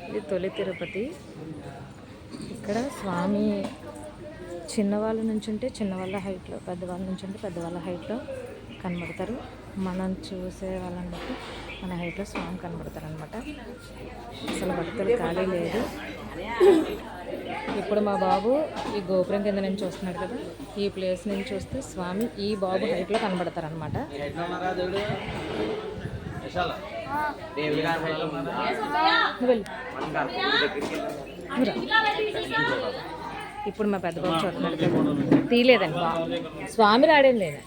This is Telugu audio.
ఇది తొలి తిరుపతి. ఇక్కడ స్వామి చిన్నవాళ్ళ నుంచి ఉంటే చిన్నవాళ్ళ హైట్లో, పెద్దవాళ్ళ నుంచి ఉంటే పెద్దవాళ్ళ హైట్లో కనబడతారు. మనం చూసే వాళ్ళని బట్టి మన హైట్లో స్వామి కనబడతారు అనమాట. అసలు భక్తులు ఖాళీ లేదు. ఇప్పుడు మా బాబు ఈ గోపురం కింద నుంచి చూస్తున్నాడు కదా, ఈ ప్లేస్ నుంచి చూస్తే స్వామి ఈ బాబు హైట్లో కనబడతారు అనమాట. ఇప్పుడు మా పెద్ద బాబు చూస్తున్నాడు కదా, తీయలేదండి స్వామి రాడేం లేదా.